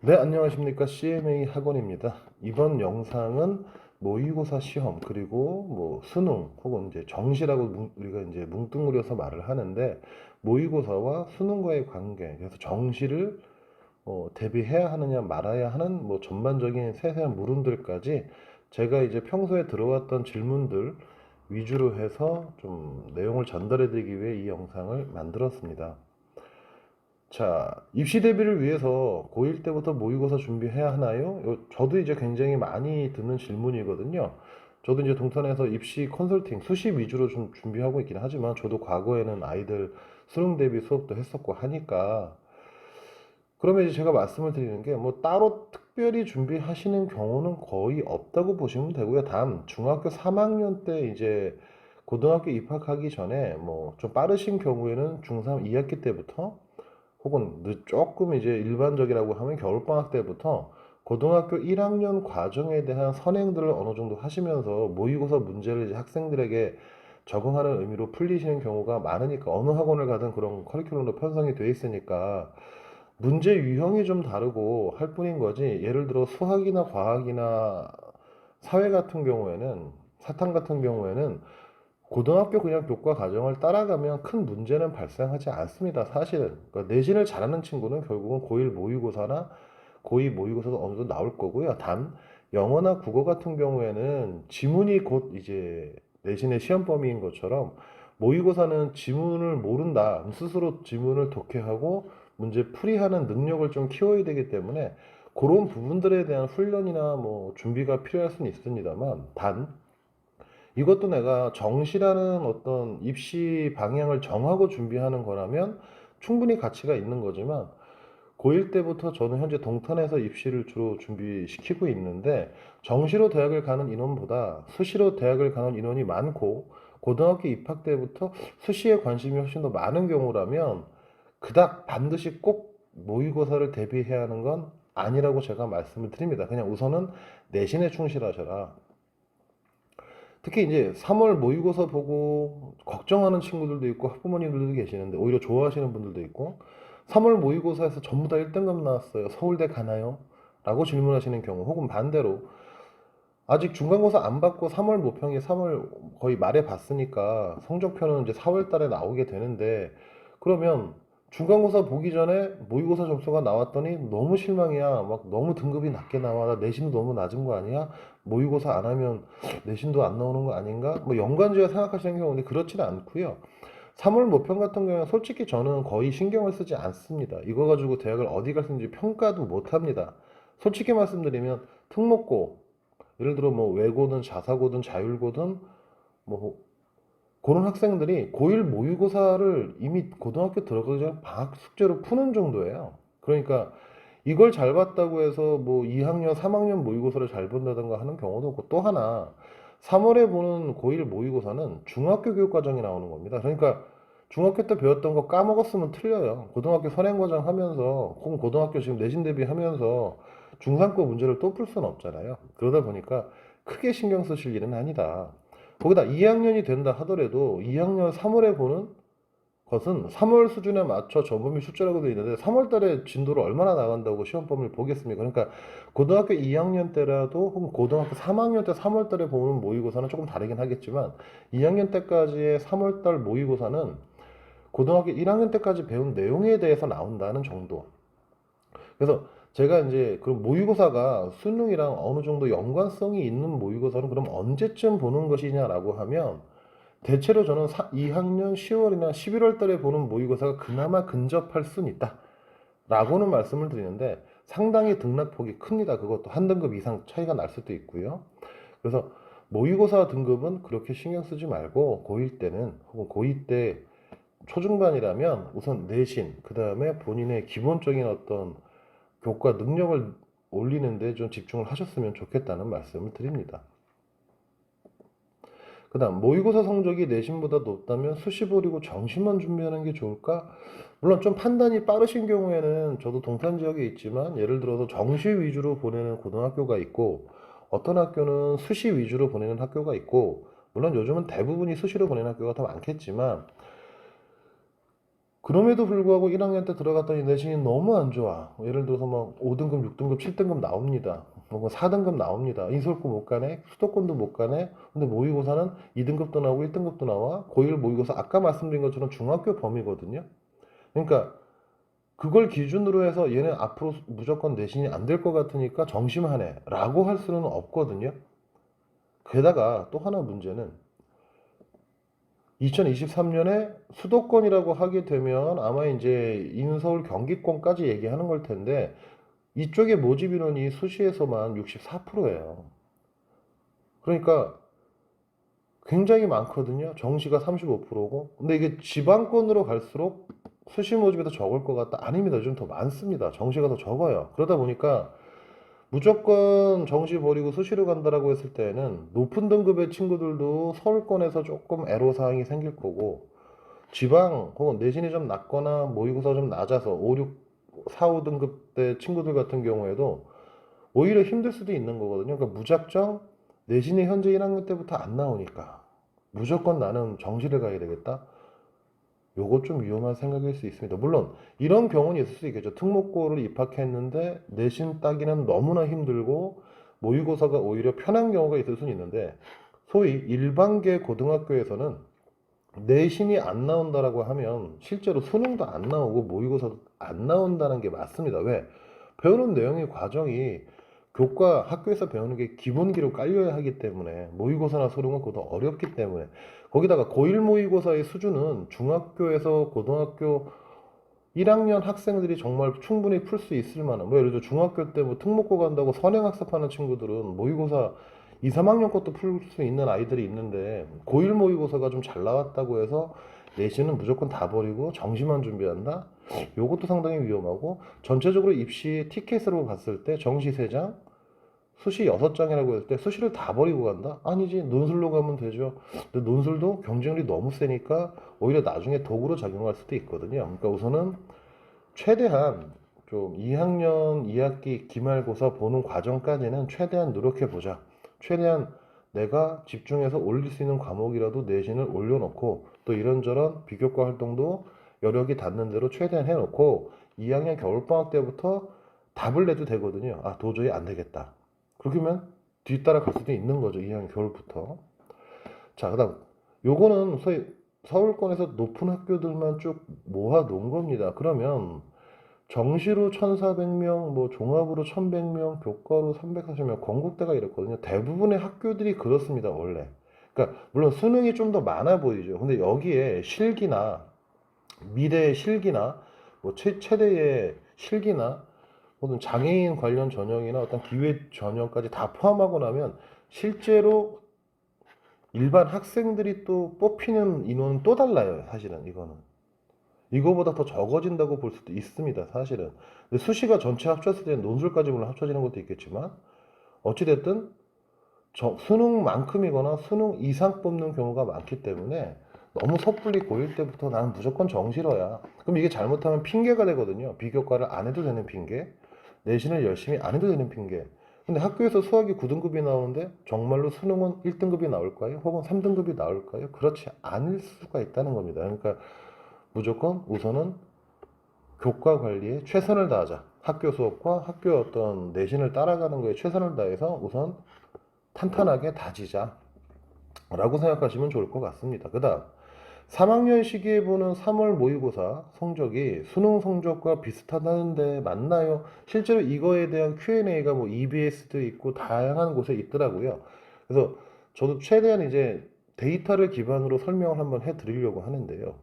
네, 안녕하십니까. CMA 학원입니다. 이번 영상은 모의고사 시험, 그리고 뭐 수능, 혹은 이제 정시라고 우리가 이제 뭉뚱그려서 말을 하는데, 모의고사와 수능과의 관계, 그래서 정시를 대비해야 하느냐 말아야 하는 뭐 전반적인 세세한 물음들까지 제가 이제 평소에 들어왔던 질문들 위주로 해서 좀 내용을 전달해 드리기 위해 이 영상을 만들었습니다. 자, 입시 대비를 위해서 고1 때부터 모의고사 준비해야 하나요? 저도 이제 굉장히 많이 듣는 질문이거든요. 저도 이제 동탄에서 입시 컨설팅, 수시 위주로 좀 준비하고 있긴 하지만 저도 과거에는 아이들 수능 대비 수업도 했었고 하니까, 그러면 이제 제가 말씀을 드리는 게 뭐 따로 특별히 준비하시는 경우는 거의 없다고 보시면 되고요. 단 중학교 3학년 때 이제 고등학교 입학하기 전에 뭐 좀 빠르신 경우에는 중3 2학기 때부터, 혹은 조금 이제 일반적이라고 하면 겨울방학 때부터 고등학교 1학년 과정에 대한 선행들을 어느 정도 하시면서 모의고사 문제를 이제 학생들에게 적응하는 의미로 풀리시는 경우가 많으니까, 어느 학원을 가든 그런 커리큘럼도 편성이 돼 있으니까 문제 유형이 좀 다르고 할 뿐인 거지, 예를 들어 수학이나 과학이나 사회 같은 경우에는, 사탐 같은 경우에는 고등학교 그냥 교과 과정을 따라가면 큰 문제는 발생하지 않습니다. 사실은. 그러니까 내신을 잘하는 친구는 결국은 고1 모의고사나 고2 모의고사도 어느 정도 나올 거고요. 단 영어나 국어 같은 경우에는 지문이 곧 이제 내신의 시험 범위인 것처럼, 모의고사는 지문을 모른다, 스스로 지문을 독해하고 문제 풀이하는 능력을 좀 키워야 되기 때문에 그런 부분들에 대한 훈련이나 뭐 준비가 필요할 수는 있습니다만, 단 이것도 내가 정시라는 어떤 입시 방향을 정하고 준비하는 거라면 충분히 가치가 있는 거지만, 고1 때부터 저는 현재 동탄에서 입시를 주로 준비시키고 있는데, 정시로 대학을 가는 인원보다 수시로 대학을 가는 인원이 많고 고등학교 입학 때부터 수시에 관심이 훨씬 더 많은 경우라면 그닥 반드시 꼭 모의고사를 대비해야 하는 건 아니라고 제가 말씀을 드립니다. 그냥 우선은 내신에 충실하셔라. 특히 이제 3월 모의고사 보고 걱정하는 친구들도 있고 학부모님들도 계시는데, 오히려 좋아하시는 분들도 있고, 3월 모의고사에서 전부 다 1등급 나왔어요. 서울대 가나요? 라고 질문하시는 경우, 혹은 반대로 아직 중간고사 안 받고 3월 모평이 3월 거의 말에 봤으니까 성적표는 이제 4월 달에 나오게 되는데, 그러면 중간고사 보기 전에 모의고사 점수가 나왔더니 너무 실망이야. 막 너무 등급이 낮게 나와. 나 내신도 너무 낮은 거 아니야? 모의고사 안 하면 내신도 안 나오는 거 아닌가? 뭐 연관지어 생각하시는 경우인데 그렇지는 않고요. 3월 모평 같은 경우는 솔직히 저는 거의 신경을 쓰지 않습니다. 이거 가지고 대학을 어디 갈 수 있는지 평가도 못 합니다. 솔직히 말씀드리면 특목고, 예를 들어 뭐 외고든 자사고든 자율고든 뭐 그런 학생들이 고1 모의고사를 이미 고등학교 들어가기 전에 방학 숙제로 푸는 정도예요. 그러니까 이걸 잘 봤다고 해서 뭐 2학년, 3학년 모의고사를 잘 본다든가 하는 경우도 없고, 또 하나 3월에 보는 고1 모의고사는 중학교 교육과정이 나오는 겁니다. 그러니까 중학교 때 배웠던 거 까먹었으면 틀려요. 고등학교 선행과정 하면서, 혹은 고등학교 지금 내신 대비하면서 중3거 문제를 또 풀 수는 없잖아요. 그러다 보니까 크게 신경 쓰실 일은 아니다. 거기다 2학년이 된다 하더라도 2학년 3월에 보는 것은 3월 수준에 맞춰 전범위 출제라고 되어 있는데, 3월 달에 진도를 얼마나 나간다고 시험 범위를 보겠습니까? 그러니까 고등학교 2학년 때라도, 혹은 고등학교 3학년 때 3월 달에 보는 모의고사는 조금 다르긴 하겠지만, 2학년 때까지의 3월 달 모의고사는 고등학교 1학년 때까지 배운 내용에 대해서 나온다는 정도. 그래서 제가 이제 그럼 모의고사가 수능이랑 어느 정도 연관성이 있는 모의고사는 그럼 언제쯤 보는 것이냐라고 하면, 대체로 저는 2학년 10월이나 11월 달에 보는 모의고사가 그나마 근접할 수는 있다 라고는 말씀을 드리는데, 상당히 등락폭이 큽니다. 그것도 한 등급 이상 차이가 날 수도 있고요. 그래서 모의고사 등급은 그렇게 신경 쓰지 말고, 고1 때는, 혹은 고2 때 초중반이라면 우선 내신, 그 다음에 본인의 기본적인 어떤 교과 능력을 올리는데 좀 집중을 하셨으면 좋겠다는 말씀을 드립니다. 그 다음 모의고사 성적이 내신보다 높다면 수시 버리고 정시만 준비하는 게 좋을까? 물론 좀 판단이 빠르신 경우에는, 저도 동탄 지역에 있지만 예를 들어서 정시 위주로 보내는 고등학교가 있고, 어떤 학교는 수시 위주로 보내는 학교가 있고, 물론 요즘은 대부분이 수시로 보내는 학교가 더 많겠지만, 그럼에도 불구하고 1학년 때 들어갔더니 내신이 너무 안 좋아. 예를 들어서 막 5등급, 6등급, 7등급 나옵니다. 뭐 4등급 나옵니다. 인솔고 못 가네. 수도권도 못 가네. 근데 모의고사는 2등급도 나오고 1등급도 나와. 고1 모의고사 아까 말씀드린 것처럼 중학교 범위거든요. 그러니까 그걸 기준으로 해서 얘는 앞으로 무조건 내신이 안 될 것 같으니까 정심하네 라고 할 수는 없거든요. 게다가 또 하나 문제는 2023년에 수도권이라고 하게 되면 아마 이제 인서울 경기권까지 얘기하는 걸 텐데 이쪽에 모집 인원이 수시에서만 64%예요. 그러니까 굉장히 많거든요. 정시가 35%고. 근데 이게 지방권으로 갈수록 수시 모집이 더 적을 것 같다. 아닙니다. 좀 더 많습니다. 정시가 더 적어요. 그러다 보니까 무조건 정시 버리고 수시로 간다라고 했을 때는 높은 등급의 친구들도 서울권에서 조금 애로사항이 생길 거고 지방 혹은 내신이 좀 낮거나 모의고사 좀 낮아서 5, 6, 4, 5등급 대 친구들 같은 경우에도 오히려 힘들 수도 있는 거거든요. 그러니까 무작정 내신이 현재 1학년 때부터 안 나오니까 무조건 나는 정시를 가야 되겠다. 요거 좀 위험한 생각일 수 있습니다. 물론 이런 경우는 있을 수 있겠죠. 특목고를 입학했는데 내신 따기는 너무나 힘들고 모의고사가 오히려 편한 경우가 있을 수는 있는데 소위 일반계 고등학교에서는 내신이 안 나온다라고 하면 실제로 수능도 안 나오고 모의고사도 안 나온다는 게 맞습니다. 왜? 배우는 내용의 과정이 교과 학교에서 배우는 게 기본기로 깔려야 하기 때문에 모의고사나 수능은 그거 더 어렵기 때문에 거기다가 고1 모의고사의 수준은 중학교에서 고등학교 1학년 학생들이 정말 충분히 풀 수 있을 만한 뭐 예를 들어 중학교 때 뭐 특목고 간다고 선행학습하는 친구들은 모의고사 2, 3학년 것도 풀 수 있는 아이들이 있는데 고1 모의고사가 좀 잘 나왔다고 해서 내신은 무조건 다 버리고 정시만 준비한다? 요것도 상당히 위험하고 전체적으로 입시 티켓으로 봤을 때 정시 3장, 수시 6장이라고 했을 때 수시를 다 버리고 간다? 아니지 논술로 가면 되죠. 근데 논술도 경쟁률이 너무 세니까 오히려 나중에 도구로 작용할 수도 있거든요. 그러니까 우선은 최대한 좀 2학년 2학기 기말고사 보는 과정까지는 최대한 노력해 보자. 최대한 내가 집중해서 올릴 수 있는 과목이라도 내신을 올려놓고 또 이런저런 비교과 활동도 여력이 닿는 대로 최대한 해놓고 2학년 겨울방학 때부터 답을 내도 되거든요. 아, 도저히 안 되겠다. 그렇게 하면 뒤따라 갈 수도 있는 거죠. 2학년 겨울부터. 자, 그다음 요거는 소위 서울권에서 높은 학교들만 쭉 모아 놓은 겁니다. 그러면 정시로 1,400명, 뭐 종합으로 1,100명, 교과로 340명, 건국대가 이랬거든요. 대부분의 학교들이 그렇습니다, 원래. 그러니까 물론 수능이 좀 더 많아 보이죠. 근데 여기에 실기나 미래 실기나 뭐 최대의 실기나 혹은 장애인 관련 전형이나 어떤 기회 전형까지 다 포함하고 나면 실제로 일반 학생들이 또 뽑히는 인원은 또 달라요, 사실은 이거는. 이거보다 더 적어진다고 볼 수도 있습니다, 사실은. 근데 수시가 전체 합쳤을 때 논술까지 물론 합쳐지는 것도 있겠지만 어찌됐든 수능만큼이거나 수능 이상 뽑는 경우가 많기 때문에 너무 섣불리 고1 때부터 나는 무조건 정시러야. 그럼 이게 잘못하면 핑계가 되거든요. 비교과를 안 해도 되는 핑계, 내신을 열심히 안 해도 되는 핑계. 근데 학교에서 수학이 9등급이 나오는데 정말로 수능은 1등급이 나올까요? 혹은 3등급이 나올까요? 그렇지 않을 수가 있다는 겁니다. 그러니까 무조건 우선은 교과 관리에 최선을 다하자. 학교 수업과 학교 어떤 내신을 따라가는 거에 최선을 다해서 우선 탄탄하게 다지자. 라고 생각하시면 좋을 것 같습니다. 그 다음, 3학년 시기에 보는 3월 모의고사 성적이 수능 성적과 비슷하다는데 맞나요? 실제로 이거에 대한 Q&A가 뭐 EBS도 있고 다양한 곳에 있더라고요. 그래서 저도 최대한 이제 데이터를 기반으로 설명을 한번 해드리려고 하는데요.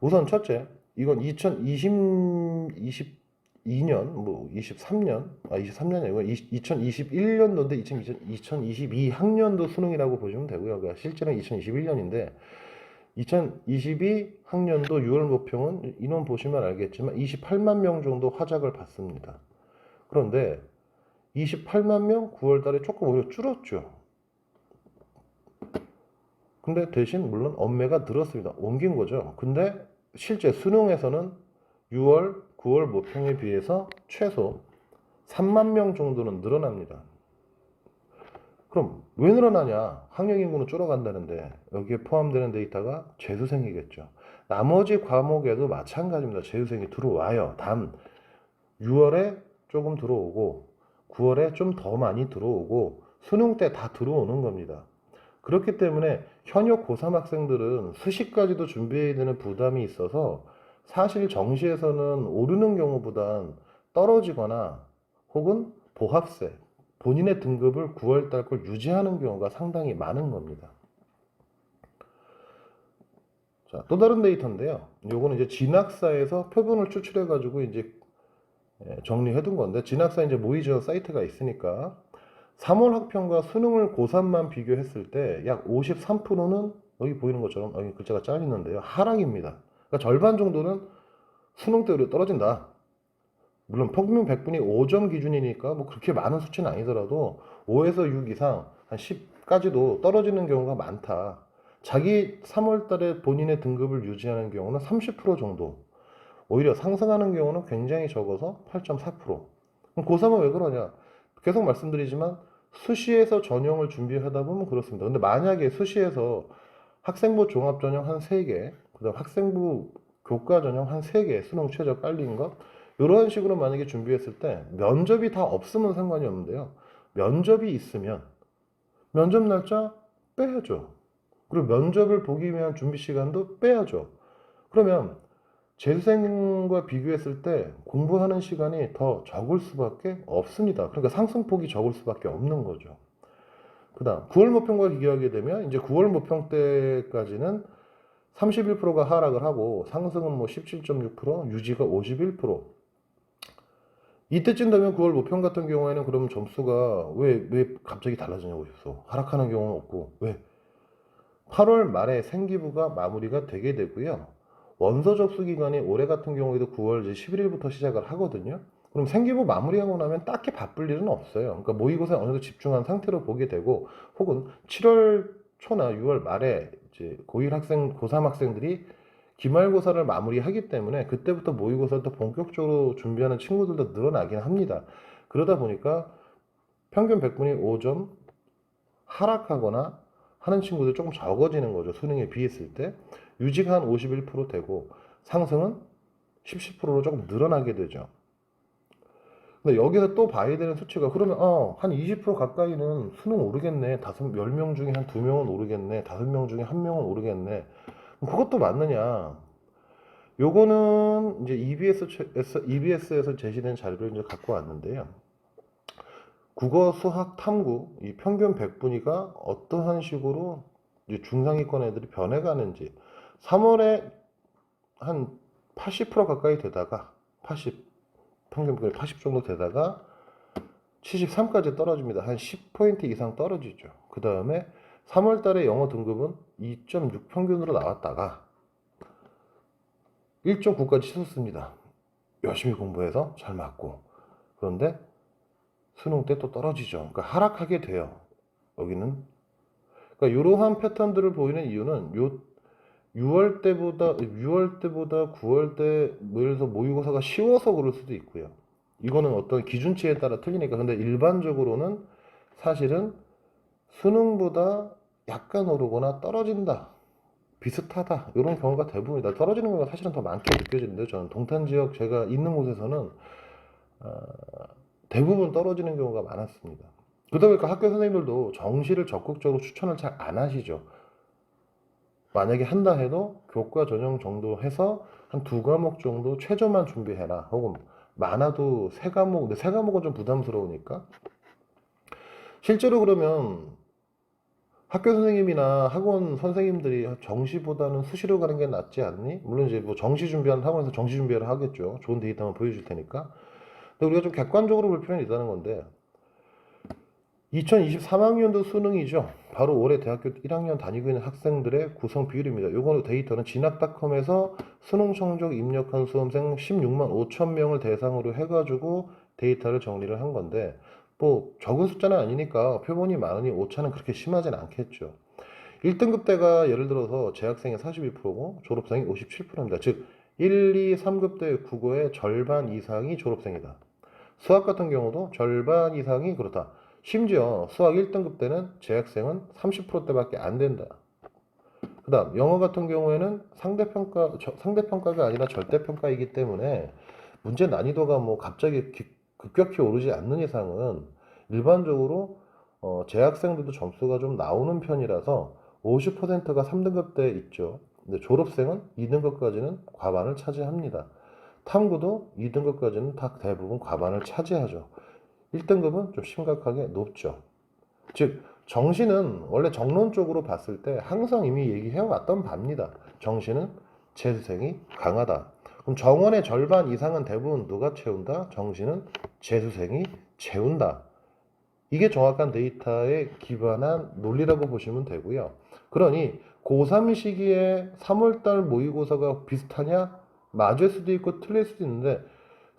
우선 첫째, 이건 2022년, 뭐 23년, 23년이 아니고 2021년도인데 2022학년도 수능이라고 보시면 되고요. 그러니까 실제는 2021년인데 2022학년도 6월 모평은 인원 보시면 알겠지만 28만 명 정도 화작을 받습니다. 그런데 28만 명 9월 달에 조금 오히려 줄었죠. 근데 대신 물론 엄매가 늘었습니다. 옮긴 거죠. 근데 실제 수능에서는 6월, 9월 모평에 비해서 최소 3만 명 정도는 늘어납니다. 그럼 왜 늘어나냐? 학령 인구는 줄어간다는데 여기에 포함되는 데이터가 재수생이겠죠. 나머지 과목에도 마찬가지입니다. 재수생이 들어와요. 단 6월에 조금 들어오고 9월에 좀 더 많이 들어오고 수능 때 다 들어오는 겁니다. 그렇기 때문에 현역 고3 학생들은 수시까지도 준비해야 되는 부담이 있어서 사실 정시에서는 오르는 경우보단 떨어지거나 혹은 보합세, 본인의 등급을 9월달 걸 유지하는 경우가 상당히 많은 겁니다. 자, 또 다른 데이터인데요. 요거는 이제 진학사에서 표본을 추출해가지고 이제 정리해둔 건데, 진학사 이제 모의지원 사이트가 있으니까 3월 학평과 수능을 고3만 비교했을 때 약 53%는 여기 보이는 것처럼 여기 글자가 잘리는데요. 하락입니다. 그러니까 절반 정도는 수능 때 오히려 떨어진다. 물론 평균 100분이 5점 기준이니까 뭐 그렇게 많은 수치는 아니더라도 5에서 6 이상 한 10까지도 떨어지는 경우가 많다. 자기 3월 달에 본인의 등급을 유지하는 경우는 30% 정도. 오히려 상승하는 경우는 굉장히 적어서 8.4%. 그럼 고3은 왜 그러냐? 계속 말씀드리지만 수시에서 전형을 준비하다 보면 그렇습니다. 근데 만약에 수시에서 학생부 종합 전형 한 3개, 그다음 학생부 교과 전형 한 3개, 수능 최저 깔린 것, 이런 식으로 만약에 준비했을 때 면접이 다 없으면 상관이 없는데요. 면접이 있으면 면접 날짜 빼야죠. 그리고 면접을 보기 위한 준비 시간도 빼야죠. 그러면 재수생과 비교했을 때 공부하는 시간이 더 적을 수밖에 없습니다. 그러니까 상승폭이 적을 수밖에 없는 거죠. 그 다음 9월 모평과 비교하게 되면 이제 9월 모평 때까지는 31%가 하락을 하고 상승은 뭐 17.6%, 유지가 51%. 이때쯤 되면 9월 모평 같은 경우에는 그러면 점수가 왜 갑자기 달라지냐고 했어. 하락하는 경우는 없고 왜? 8월 말에 생기부가 마무리가 되게 되고요. 원서 접수 기간이 올해 같은 경우에도 9월 11일부터 시작을 하거든요. 그럼 생기부 마무리하고 나면 딱히 바쁠 일은 없어요. 그러니까 모의고사에 어느 정도 집중한 상태로 보게 되고, 혹은 7월 초나 6월 말에 이제 고1 학생, 고3 학생들이 기말고사를 마무리하기 때문에 그때부터 모의고사를 또 본격적으로 준비하는 친구들도 늘어나긴 합니다. 그러다 보니까 평균 100분이 5점 하락하거나 하는 친구들이 조금 적어지는 거죠. 수능에 비했을 때. 유지가 한 51% 되고 상승은 17%로 조금 늘어나게 되죠. 근데 여기서 또 봐야 되는 수치가, 그러면 한 20% 가까이는 수능 오르겠네. 10명 중에 한 2명은 오르겠네. 5명 중에 1명은 오르겠네. 그것도 맞느냐? 요거는 이제 EBS에서 제시된 자료를 이제 갖고 왔는데요. 국어, 수학, 탐구, 이 평균 100분위가 어떠한 식으로 이제 중상위권 애들이 변해가는지, 3월에 한 80% 가까이 되다가 80, 평균 80 정도 되다가 73까지 떨어집니다. 한 10포인트 이상 떨어지죠. 그 다음에 3월 달에 영어 등급은 2.6 평균으로 나왔다가 1.9까지 치솟습니다. 열심히 공부해서 잘 맞고. 그런데 수능 때 또 떨어지죠. 그러니까 하락하게 돼요. 여기는. 그러니까 이러한 패턴들을 보이는 이유는 6월 때보다 9월 때 뭐 예를 들어서 모의고사가 쉬워서 그럴 수도 있고요. 이거는 어떤 기준치에 따라 틀리니까. 근데 일반적으로는 사실은 수능보다 약간 오르거나 떨어진다, 비슷하다, 이런 경우가 대부분이다. 떨어지는 경우가 사실은 더 많게 느껴지는데, 저는 동탄 지역 제가 있는 곳에서는 대부분 떨어지는 경우가 많았습니다. 그러다 보니까 학교 선생님들도 정시를 적극적으로 추천을 잘 안 하시죠. 만약에 한다 해도 교과 전형 정도 해서 한 2과목 정도 최저만 준비해라. 혹은 많아도 3과목, 근데 3과목은 좀 부담스러우니까. 실제로 그러면 학교 선생님이나 학원 선생님들이 정시보다는 수시로 가는 게 낫지 않니? 물론 이제 뭐 정시 준비하는 학원에서 정시 준비를 하겠죠. 좋은 데이터 한번 보여줄 테니까. 근데 우리가 좀 객관적으로 볼 필요는 있다는 건데, 2023학년도 수능이죠. 바로 올해 대학교 1학년 다니고 있는 학생들의 구성 비율입니다. 요거는 데이터는 진학닷컴에서 수능 성적 입력한 수험생 16만 5천 명을 대상으로 해가지고 데이터를 정리를 한 건데, 뭐 적은 숫자는 아니니까 표본이 많으니 오차는 그렇게 심하진 않겠죠. 1등급 대가 예를 들어서 재학생의 42%고 졸업생이 57%입니다. 즉 1, 2, 3급 대 국어의 절반 이상이 졸업생이다. 수학 같은 경우도 절반 이상이 그렇다. 심지어 수학 1등급 때는 재학생은 30%대밖에 안 된다. 그다음 영어 같은 경우에는 상대평가가 아니라 절대평가이기 때문에 문제 난이도가 뭐 갑자기 급격히 오르지 않는 이상은 일반적으로 재학생들도 점수가 좀 나오는 편이라서 50%가 3등급대에 있죠. 근데 졸업생은 2등급까지는 과반을 차지합니다. 탐구도 2등급까지는 다 대부분 과반을 차지하죠. 1등급은 좀 심각하게 높죠. 즉, 정시는 원래 정론적으로 봤을 때 항상 이미 얘기해왔던 바입니다. 정시는 재수생이 강하다. 그럼 정원의 절반 이상은 대부분 누가 채운다? 정시는 재수생이 채운다. 이게 정확한 데이터에 기반한 논리라고 보시면 되고요. 그러니 고3 시기에 3월달 모의고사가 비슷하냐? 맞을 수도 있고 틀릴 수도 있는데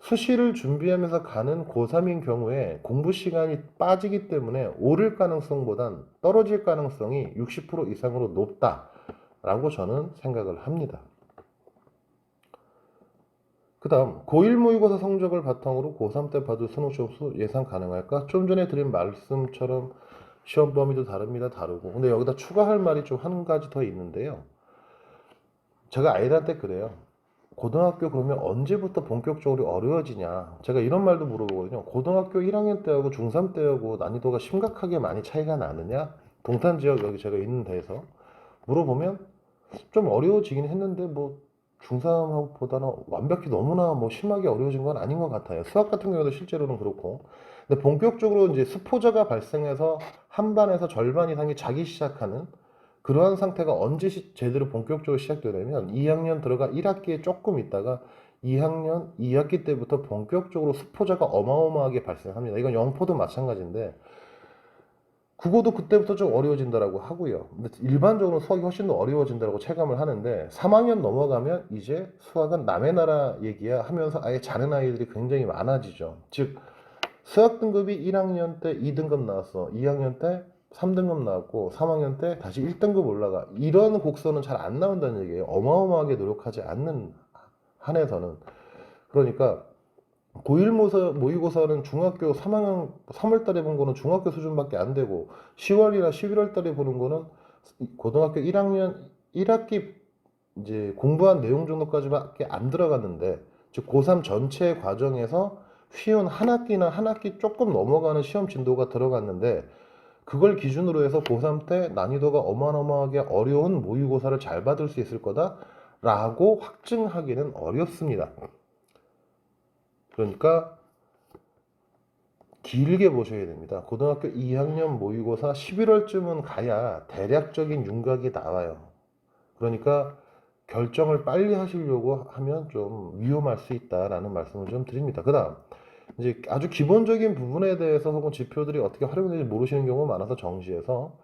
수시를 준비하면서 가는 고3인 경우에 공부 시간이 빠지기 때문에 오를 가능성보단 떨어질 가능성이 60% 이상으로 높다라고 저는 생각을 합니다. 그 다음 고1 모의고사 성적을 바탕으로 고3 때 받을 수능 점수 예상 가능할까? 좀 전에 드린 말씀처럼 시험 범위도 다릅니다. 다르고. 근데 여기다 추가할 말이 좀 한 가지 더 있는데요. 제가 아이들한테 그래요. 고등학교 그러면 언제부터 본격적으로 어려워지냐? 제가 이런 말도 물어보거든요. 고등학교 1학년 때하고 중3 때하고 난이도가 심각하게 많이 차이가 나느냐? 동탄 지역 여기 제가 있는 데에서 물어보면 좀 어려워지긴 했는데 뭐 중3보다는 완벽히 너무나 뭐 심하게 어려워진 건 아닌 것 같아요. 수학 같은 경우도 실제로는 그렇고. 근데 본격적으로 이제 수포자가 발생해서 한 반에서 절반 이상이 자기 시작하는 그러한 상태가 언제 제대로 본격적으로 시작되냐면 2학년 들어가 1학기에 조금 있다가 2학년 2학기 때부터 본격적으로 수포자가 어마어마하게 발생합니다. 이건 영포도 마찬가지인데 국어도 그때부터 좀 어려워진다라고 하고요. 근데 일반적으로 수학이 훨씬 더 어려워진다고 체감을 하는데 3학년 넘어가면 이제 수학은 남의 나라 얘기야 하면서 아예 자는 아이들이 굉장히 많아지죠. 즉 수학 등급이 1학년 때 2등급 나왔어. 2학년 때 3등급 나왔고 3학년 때 다시 1등급 올라가. 이런 곡선은 잘 안 나온다는 얘기예요. 어마어마하게 노력하지 않는 한에서는. 그러니까 고1 모의고사는 중학교 3학년 3월 달에 본 거는 중학교 수준밖에 안 되고 10월이나 11월 달에 보는 거는 고등학교 1학년 1학기 이제 공부한 내용 정도까지밖에 안 들어갔는데 즉 고3 전체 과정에서 쉬운 한 학기나 한 학기 조금 넘어가는 시험 진도가 들어갔는데 그걸 기준으로 해서 고3 때 난이도가 어마어마하게 어려운 모의고사를 잘 받을 수 있을 거다라고 확증하기는 어렵습니다. 그러니까 길게 보셔야 됩니다. 고등학교 2학년 모의고사 11월쯤은 가야 대략적인 윤곽이 나와요. 그러니까 결정을 빨리 하시려고 하면 좀 위험할 수 있다라는 말씀을 좀 드립니다. 그 다음 이제 아주 기본적인 부분에 대해서 혹은 지표들이 어떻게 활용되는지 모르시는 경우가 많아서 정시에서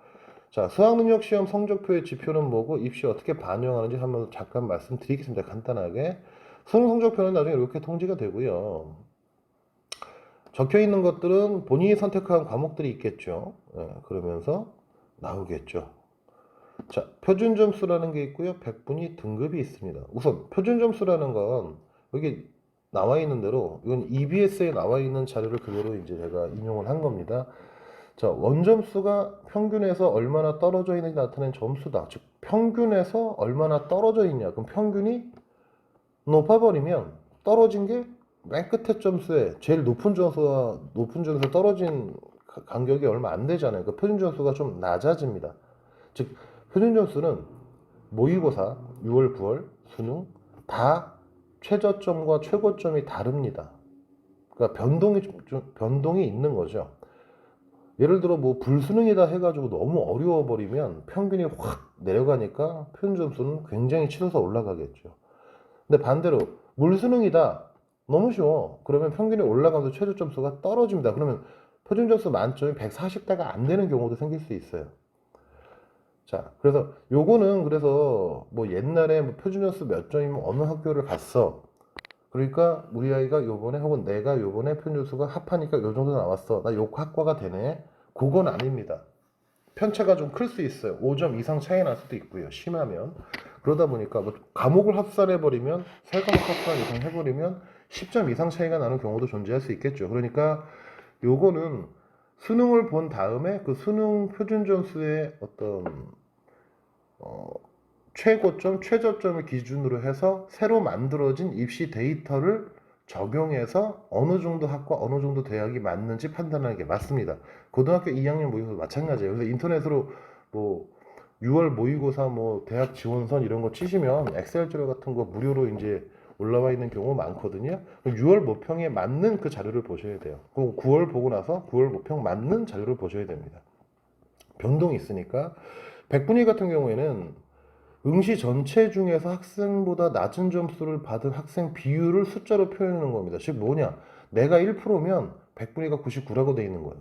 자 수학능력시험 성적표의 지표는 뭐고 입시에 어떻게 반영하는지 한번 잠깐 말씀드리겠습니다. 간단하게 수능 성적표는 나중에 이렇게 통지가 되고요. 적혀 있는 것들은 본인이 선택한 과목들이 있겠죠. 그러면서 나오겠죠. 자, 표준 점수라는 게 있고요. 백분위 등급이 있습니다. 우선 표준 점수라는 건 여기 나와 있는 대로 이건 EBS에 나와 있는 자료를 그대로 이제 제가 인용을 한 겁니다. 자, 원점수가 평균에서 얼마나 떨어져 있는지 나타낸 점수다. 즉 평균에서 얼마나 떨어져 있냐. 그럼 평균이 높아버리면 떨어진 게 맨 끝에 점수에 제일 높은 점수에 떨어진 간격이 얼마 안 되잖아요. 그 표준 점수가 좀 낮아집니다. 즉 표준 점수는 모의고사 6월, 9월, 수능 다 최저점과 최고점이 다릅니다. 그러니까 변동이 있는 거죠. 예를 들어 뭐 불수능이다 해가지고 너무 어려워 버리면 평균이 확 내려가니까 표준 점수는 굉장히 치솟아 올라가겠죠. 근데 반대로 물수능이다 너무 쉬워. 그러면 평균이 올라가면서 최저 점수가 떨어집니다. 그러면 표준 점수 만점이 140대가 안 되는 경우도 생길 수 있어요. 자, 그래서 요거는 그래서 뭐 옛날에 뭐 표준 점수 몇 점이면 어느 학교를 갔어. 그러니까 우리 아이가 요번에 혹은 내가 요번에 표준 점수가 합하니까 요 정도 나왔어. 나 요 학과가 되네. 그건 아닙니다. 편차가 좀 클 수 있어요. 5점 이상 차이 날 수도 있고요. 심하면. 그러다 보니까 뭐 과목을 합산해버리면, 세 과목 합산 이상 해버리면 10점 이상 차이가 나는 경우도 존재할 수 있겠죠. 그러니까 요거는 수능을 본 다음에 그 수능 표준 점수의 어떤, 어, 최고점, 최저점을 기준으로 해서 새로 만들어진 입시 데이터를 적용해서 어느 정도 학과, 어느 정도 대학이 맞는지 판단하는 게 맞습니다. 고등학교 2학년 모의고사 마찬가지예요. 그래서 인터넷으로 뭐 6월 모의고사 뭐 대학 지원선 이런 거 치시면 엑셀 자료 같은 거 무료로 이제 올라와 있는 경우 많거든요. 6월 모평에 맞는 그 자료를 보셔야 돼요. 그럼 9월 보고 나서 9월 모평 맞는 자료를 보셔야 됩니다. 변동이 있으니까. 백분위 같은 경우에는 응시 전체 중에서 학생보다 낮은 점수를 받은 학생 비율을 숫자로 표현하는 겁니다. 즉 뭐냐? 내가 1%면 백분위가 99라고 돼 있는 거야.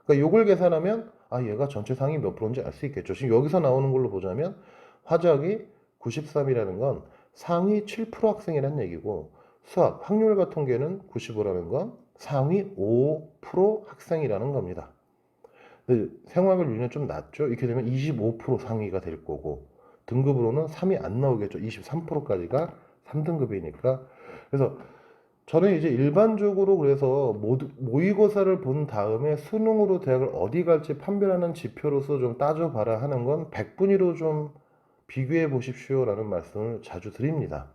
그러니까 요걸 계산하면 아 얘가 전체 상위 몇 프로인지 알 수 있겠죠. 지금 여기서 나오는 걸로 보자면 화작이 93이라는 건 상위 7% 학생이라는 얘기고 수학 확률과 통계는 95라는 건 상위 5% 학생이라는 겁니다. 생활을 유지는 좀 낮죠. 이렇게 되면 25% 상위가 될 거고 등급으로는 3이 안 나오겠죠. 23%까지가 3등급이니까. 그래서 저는 이제 일반적으로 그래서 모의고사를 본 다음에 수능으로 대학을 어디 갈지 판별하는 지표로서 좀 따져봐라 하는 건 백분위로 좀 비교해 보십시오라는 말씀을 자주 드립니다.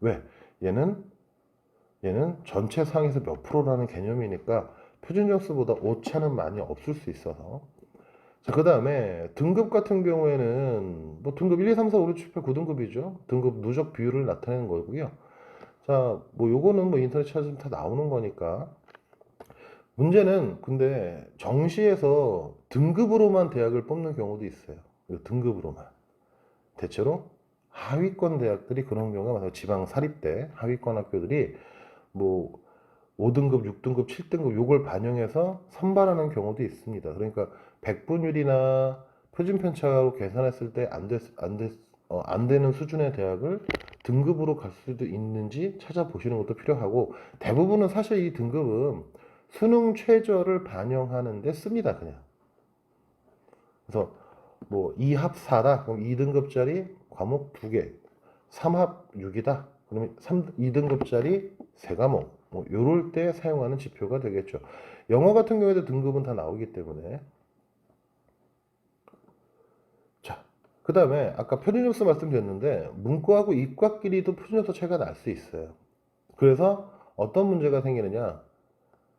왜? 얘는 전체 상에서 몇 프로라는 개념이니까 표준 점수보다 오차는 많이 없을 수 있어서. 자, 그 다음에 등급 같은 경우에는 뭐 등급 1, 2, 3, 4, 5, 6, 7, 8, 9등급이죠. 등급 누적 비율을 나타내는 거고요. 자, 뭐 요거는 뭐 인터넷 찾으면 다 나오는 거니까. 문제는 근데 정시에서 등급으로만 대학을 뽑는 경우도 있어요. 등급으로만. 대체로 하위권 대학들이 그런 경우가 많아요. 지방 사립대 하위권 학교들이 뭐 5등급, 6등급, 7등급 요걸 반영해서 선발하는 경우도 있습니다. 그러니까 백분율이나 표준 편차로 계산했을 때 안 되는 수준의 대학을 등급으로 갈 수도 있는지 찾아보시는 것도 필요하고 대부분은 사실 이 등급은 수능 최저를 반영하는 데 씁니다, 그냥. 그래서 뭐 2합 4다. 그럼 2등급짜리 과목 2개. 3합 6이다. 그러면 2등급짜리 3과목. 뭐 요럴 때 사용하는 지표가 되겠죠. 영어 같은 경우에도 등급은 다 나오기 때문에. 자, 그 다음에 아까 표준점수 말씀드렸는데 문과하고 이과끼리도 표준점수 차이가 날 수 있어요. 그래서 어떤 문제가 생기느냐.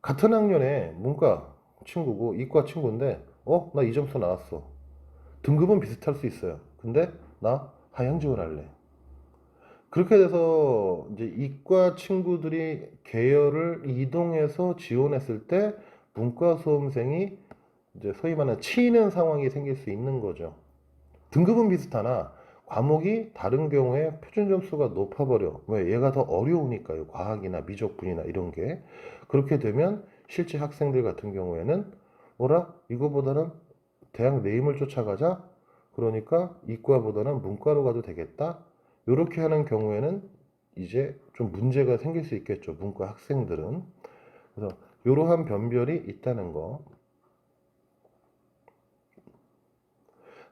같은 학년에 문과 친구고 이과 친구인데 나 이 점수 나왔어. 등급은 비슷할 수 있어요. 근데 나 하향 지원할래. 그렇게 돼서 이제 이과 친구들이 계열을 이동해서 지원했을 때 문과 수험생이 이제 소위 말하는 치이는 상황이 생길 수 있는 거죠. 등급은 비슷하나 과목이 다른 경우에 표준 점수가 높아버려. 왜? 얘가 더 어려우니까요. 과학이나 미적분이나 이런 게. 그렇게 되면 실제 학생들 같은 경우에는 뭐라? 이거보다는 대학 네임을 쫓아가자. 그러니까 이과보다는 문과로 가도 되겠다. 이렇게 하는 경우에는 이제 좀 문제가 생길 수 있겠죠. 문과 학생들은. 그래서 이러한 변별이 있다는 거.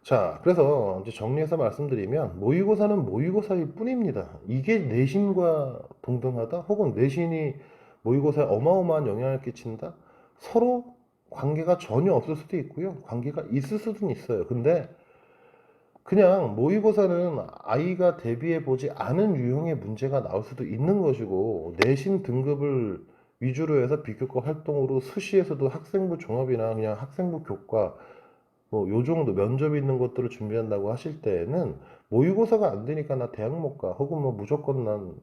자, 그래서 이제 정리해서 말씀드리면 모의고사는 모의고사일 뿐입니다. 이게 내신과 동등하다? 혹은 내신이 모의고사에 어마어마한 영향을 끼친다? 서로 관계가 전혀 없을 수도 있고요. 관계가 있을 수도 있어요. 근데 그냥 모의고사는 아이가 대비해 보지 않은 유형의 문제가 나올 수도 있는 것이고 내신 등급을 위주로 해서 비교과 활동으로 수시에서도 학생부 종합이나 그냥 학생부 교과 뭐 요 정도 면접 있는 것들을 준비한다고 하실 때에는 모의고사가 안 되니까 나 대학 못 가. 혹은 뭐 무조건 난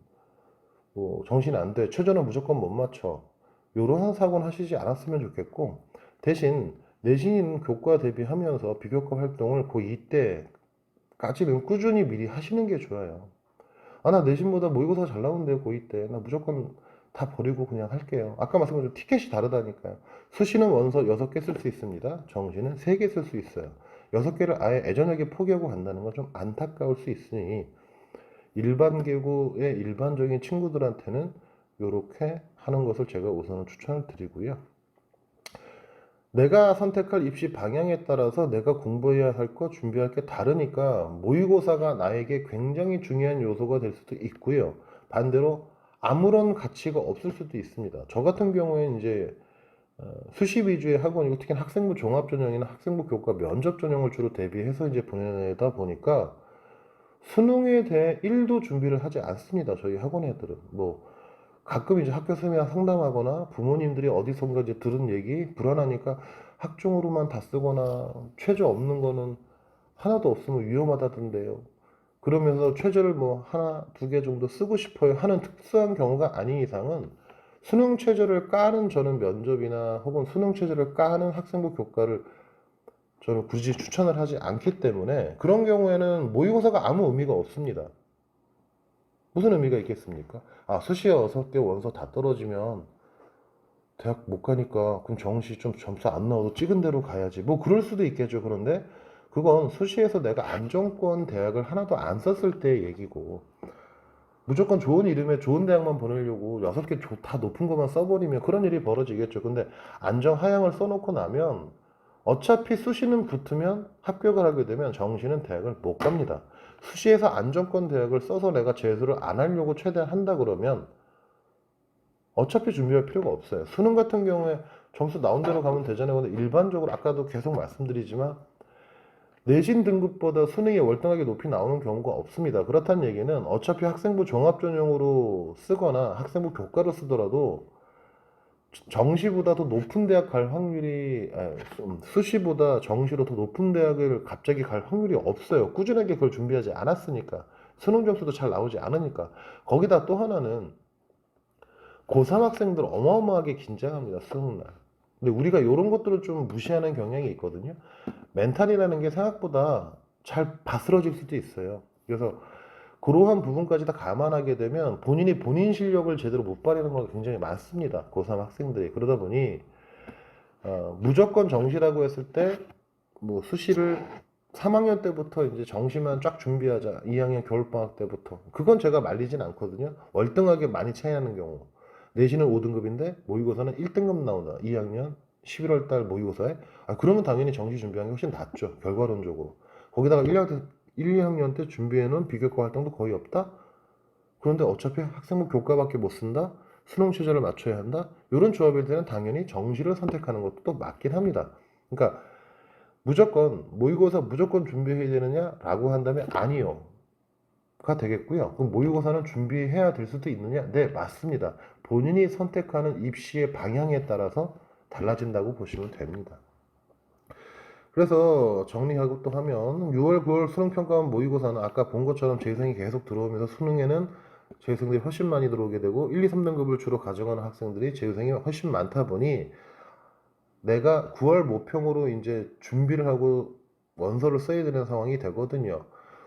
뭐 정신 안 돼. 최저는 무조건 못 맞춰. 요런 사고는 하시지 않았으면 좋겠고 대신 내신 교과 대비하면서 비교과 활동을 고2 때까지는 꾸준히 미리 하시는 게 좋아요. 아, 나 내신보다 모의고사 잘 나오는데 고2 때. 나 무조건 다 버리고 그냥 할게요. 아까 말씀드린 티켓이 다르다니까요. 수시는 원서 6개 쓸 수 있습니다. 정시는 3개 쓸 수 있어요. 6개를 아예 애저녁에 포기하고 간다는 건 좀 안타까울 수 있으니 일반 계고의 일반적인 친구들한테는 이렇게 하는 것을 제가 우선은 추천을 드리고요. 내가 선택할 입시 방향에 따라서 내가 공부해야 할 거, 준비할 게 다르니까 모의고사가 나에게 굉장히 중요한 요소가 될 수도 있고요. 반대로 아무런 가치가 없을 수도 있습니다. 저 같은 경우에는 이제 수시 위주의 학원이고 특히 학생부 종합 전형이나 학생부 교과 면접 전형을 주로 대비해서 이제 보내다 보니까 수능에 대해 1도 준비를 하지 않습니다. 저희 학원 애들은. 뭐, 가끔 이제 학교 선생님이랑 상담하거나 부모님들이 어디선가 이제 들은 얘기, 불안하니까 학종으로만 다 쓰거나 최저 없는 거는 하나도 없으면 위험하다던데요. 그러면서 최저를 뭐 하나, 두 개 정도 쓰고 싶어요 하는 특수한 경우가 아닌 이상은 수능 최저를 까는 저는 면접이나 혹은 수능 최저를 까는 학생부 교과를 저는 굳이 추천을 하지 않기 때문에 그런 경우에는 모의고사가 아무 의미가 없습니다. 무슨 의미가 있겠습니까? 아, 수시에 6개 원서 다 떨어지면 대학 못 가니까 그럼 정시 좀 점수 안 나와도 찍은 대로 가야지. 뭐 그럴 수도 있겠죠. 그런데 그건 수시에서 내가 안정권 대학을 하나도 안 썼을 때의 얘기고 무조건 좋은 이름에 좋은 대학만 보내려고 6개 다 높은 것만 써버리면 그런 일이 벌어지겠죠. 근데 안정 하향을 써놓고 나면 어차피 수시는 붙으면 합격을 하게 되면 정시는 대학을 못 갑니다. 수시에서 안정권 대학을 써서 내가 재수를 안 하려고 최대한 한다 그러면 어차피 준비할 필요가 없어요. 수능 같은 경우에 점수 나온 대로 가면 되잖아요. 근데 일반적으로 아까도 계속 말씀드리지만 내신 등급보다 수능이 월등하게 높이 나오는 경우가 없습니다. 그렇다는 얘기는 어차피 학생부 종합전형으로 쓰거나 학생부 교과로 쓰더라도 정시보다 더 높은 대학 갈 확률이 수시보다 정시로 더 높은 대학을 갑자기 갈 확률이 없어요. 꾸준하게 그걸 준비하지 않았으니까. 수능 점수도 잘 나오지 않으니까. 거기다 또 하나는 고3 학생들 어마어마하게 긴장합니다. 수능날. 근데 우리가 이런 것들을 좀 무시하는 경향이 있거든요. 멘탈이라는 게 생각보다 잘 바스러질 수도 있어요. 그래서 그러한 부분까지 다 감안하게 되면 본인이 본인 실력을 제대로 못 발휘하는 경우가 굉장히 많습니다. 고3 학생들이. 그러다 보니 무조건 정시라고 했을 때 뭐 수시를 3학년 때부터 이제 정시만 쫙 준비하자. 2학년 겨울방학 때부터. 그건 제가 말리진 않거든요. 월등하게 많이 차이 나는 경우. 내신은 5등급인데 모의고사는 1등급 나온다. 2학년 11월 달 모의고사에. 그러면 당연히 정시 준비하는 게 훨씬 낫죠. 결과론적으로. 거기다가 2학년 때 준비해놓은 비교과 활동도 거의 없다? 그런데 어차피 학생부 교과밖에 못 쓴다? 수능 최저를 맞춰야 한다? 이런 조합일 때는 당연히 정시를 선택하는 것도 또 맞긴 합니다. 그러니까 무조건 모의고사 무조건 준비해야 되느냐라고 한다면 아니요. 가 되겠고요. 그럼 모의고사는 준비해야 될 수도 있느냐? 네, 맞습니다. 본인이 선택하는 입시의 방향에 따라서 달라진다고 보시면 됩니다. 그래서 정리하고 또 하면 6월, 9월 수능평가원 모의고사는 아까 본 것처럼 재생이 계속 들어오면서 수능에는 재생들이 훨씬 많이 들어오게 되고 1, 2, 3등급을 주로 가져가는 학생들이 재생이 훨씬 많다 보니 내가 9월 모평으로 이제 준비를 하고 원서를 써야 되는 상황이 되거든요.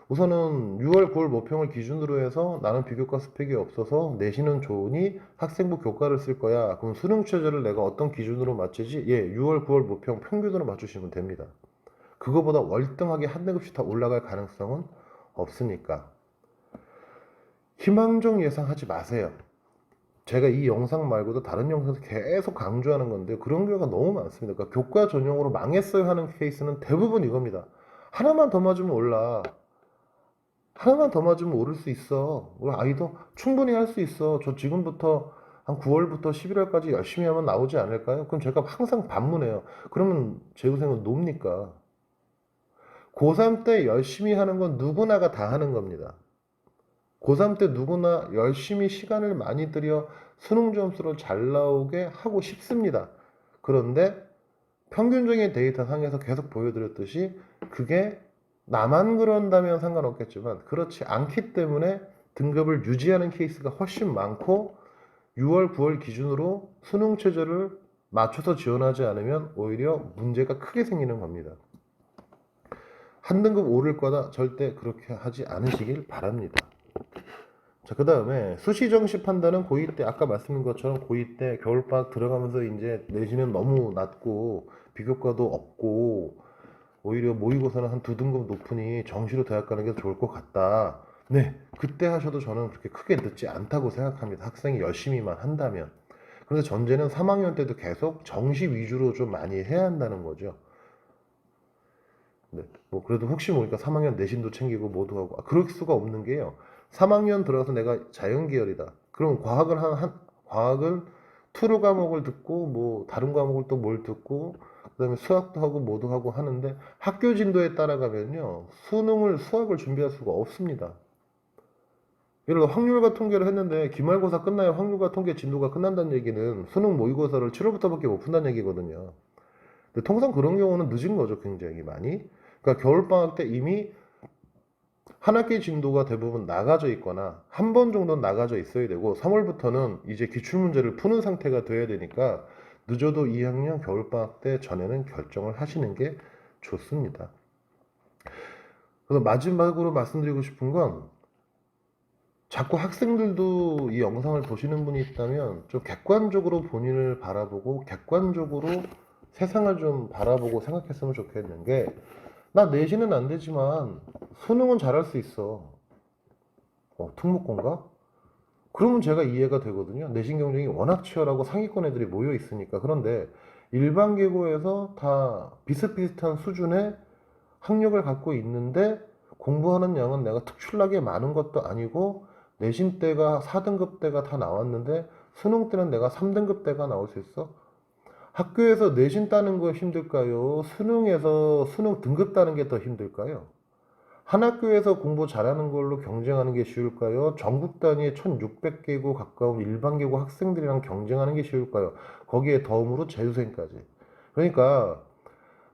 우선은 6월, 9월 모평을 기준으로 해서 나는 비교과 스펙이 없어서 내신은 좋으니 학생부 교과를 쓸 거야. 그럼 수능 최저를 내가 어떤 기준으로 맞추지? 예, 6월, 9월 모평 평균으로 맞추시면 됩니다. 그거보다 월등하게 한 등급씩 더 올라갈 가능성은 없으니까. 희망적 예상하지 마세요. 제가 이 영상 말고도 다른 영상에서 계속 강조하는 건데 그런 경우가 너무 많습니다. 그러니까 교과 전형으로 망했어요 하는 케이스는 대부분 이겁니다. 하나만 더 맞으면 올라. 하나만 더 맞으면 오를 수 있어. 우리 아이도 충분히 할 수 있어. 저 지금부터 한 9월부터 11월까지 열심히 하면 나오지 않을까요? 그럼 제가 항상 반문해요. 그러면 재우생은 놉니까? 고3 때 열심히 하는 건 누구나가 다 하는 겁니다. 고3 때 누구나 열심히 시간을 많이 들여 수능 점수를 잘 나오게 하고 싶습니다. 그런데 평균적인 데이터 상에서 계속 보여드렸듯이 그게 나만 그런다면 상관없겠지만 그렇지 않기 때문에 등급을 유지하는 케이스가 훨씬 많고 6월, 9월 기준으로 수능 최저를 맞춰서 지원하지 않으면 오히려 문제가 크게 생기는 겁니다. 한 등급 오를 거다 절대 그렇게 하지 않으시길 바랍니다. 자, 그 다음에 수시정시 판단은 고2 때 아까 말씀드린 것처럼 고2 때 겨울방학 들어가면서 이제 내신은 너무 낮고 비교과도 없고 오히려 모의고사는 한 2등급 높으니 정시로 대학 가는 게 좋을 것 같다. 네, 그때 하셔도 저는 그렇게 크게 늦지 않다고 생각합니다. 학생이 열심히만 한다면. 그런데 전제는 3학년 때도 계속 정시 위주로 좀 많이 해야 한다는 거죠. 네, 뭐 그래도 혹시 모르니까 3학년 내신도 챙기고 모두 하고 그럴 수가 없는 게요. 3학년 들어서 내가 자연 계열이다. 그럼 과학을 과학을 투루 과목을 듣고 뭐 다른 과목을 또 뭘 듣고 그다음에 수학도 하고 뭐도 하고 하는데 학교 진도에 따라가면요. 수학을 준비할 수가 없습니다. 예를 들어 확률과 통계를 했는데 기말고사 끝나야 확률과 통계 진도가 끝난다는 얘기는 수능 모의고사를 7월부터밖에 못 푼다는 얘기거든요. 근데 통상 그런 경우는 늦은 거죠, 굉장히 많이. 그러니까 겨울방학 때 이미 한 학기 진도가 대부분 나가져 있거나 한 번 정도는 나가져 있어야 되고 3월부터는 이제 기출문제를 푸는 상태가 돼야 되니까 늦어도 2학년 겨울방학 때 전에는 결정을 하시는 게 좋습니다. 그래서 마지막으로 말씀드리고 싶은 건 자꾸 학생들도 이 영상을 보시는 분이 있다면 좀 객관적으로 본인을 바라보고 객관적으로 세상을 좀 바라보고 생각했으면 좋겠는 게 나 내신은 안 되지만 수능은 잘할 수 있어. 특목고인가? 그러면 제가 이해가 되거든요. 내신 경쟁이 워낙 치열하고 상위권 애들이 모여 있으니까. 그런데 일반 계고에서 다 비슷비슷한 수준의 학력을 갖고 있는데 공부하는 양은 내가 특출나게 많은 것도 아니고 내신 때가 4등급 때가 다 나왔는데 수능 때는 내가 3등급 때가 나올 수 있어? 학교에서 내신 따는 거 힘들까요? 수능에서 수능 등급 따는 게 더 힘들까요? 한 학교에서 공부 잘하는 걸로 경쟁하는 게 쉬울까요? 전국 단위의 1600개국 가까운 일반 계고 학생들이랑 경쟁하는 게 쉬울까요? 거기에 덤으로 재수생까지. 그러니까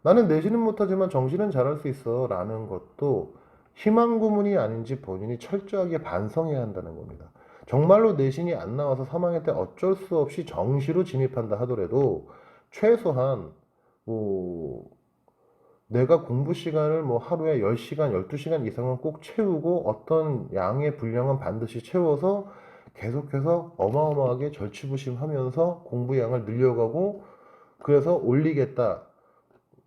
나는 내신은 못하지만 정시는 잘할 수 있어 라는 것도 희망 고문이 아닌지 본인이 철저하게 반성해야 한다는 겁니다. 정말로 내신이 안 나와서 3학년 때 어쩔 수 없이 정시로 진입한다 하더라도 최소한 뭐 내가 공부 시간을 뭐 하루에 10시간, 12시간 이상은 꼭 채우고 어떤 양의 분량은 반드시 채워서 계속해서 어마어마하게 절치부심하면서 공부량을 늘려가고 그래서 올리겠다.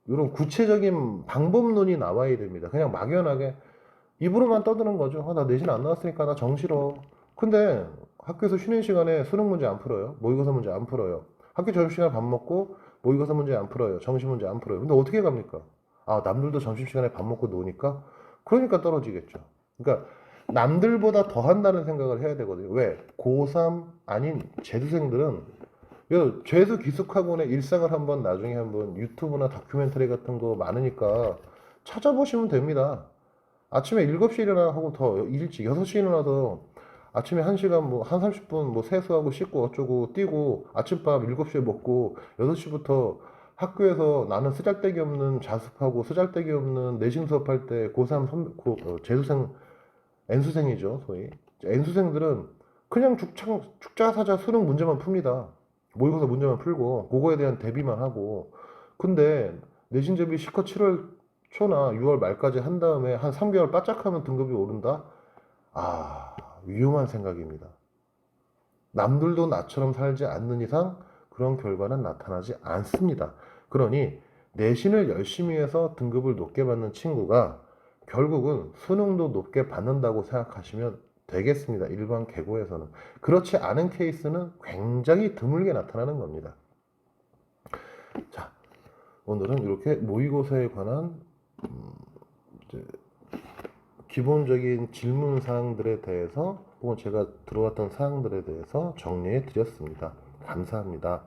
이런 구체적인 방법론이 나와야 됩니다. 그냥 막연하게 입으로만 떠드는 거죠. 나 내신 안 나왔으니까 나 정시러. 근데 학교에서 쉬는 시간에 수능 문제 안 풀어요. 모의고사 문제 안 풀어요. 학교 점심시간에 밥 먹고 모의고사 문제 안 풀어요. 정시 문제 안 풀어요. 근데 어떻게 갑니까? 남들도 점심시간에 밥 먹고 노니까? 그러니까 떨어지겠죠. 그러니까 남들보다 더 한다는 생각을 해야 되거든요. 왜? 고3 아닌 재수생들은 재수 기숙학원의 일상을 한번 나중에 한번 유튜브나 다큐멘터리 같은 거 많으니까 찾아보시면 됩니다. 아침에 7시에 일어나고 더 일찍 6시에 일어나서 아침에 1시간 뭐 한 30분 뭐 세수하고 씻고 어쩌고 뛰고 아침밥 7시에 먹고 6시부터 학교에서 나는 쓰잘데기 없는 자습하고 쓰잘데기 없는 내신 수업할 때 고3 재수생 N수생이죠 소위 N수생들은 그냥 죽자사자 수능 문제만 풉니다. 모의고사 문제만 풀고 그거에 대한 대비만 하고 근데 내신 대비 실컷 7월 초나 6월 말까지 한 다음에 한 3개월 바짝하면 등급이 오른다? 위험한 생각입니다. 남들도 나처럼 살지 않는 이상 그런 결과는 나타나지 않습니다. 그러니 내신을 열심히 해서 등급을 높게 받는 친구가 결국은 수능도 높게 받는다고 생각하시면 되겠습니다. 일반 계고에서는. 그렇지 않은 케이스는 굉장히 드물게 나타나는 겁니다. 자, 오늘은 이렇게 모의고사에 관한 이제 기본적인 질문 사항들에 대해서 혹은 제가 들어왔던 사항들에 대해서 정리해 드렸습니다. 감사합니다.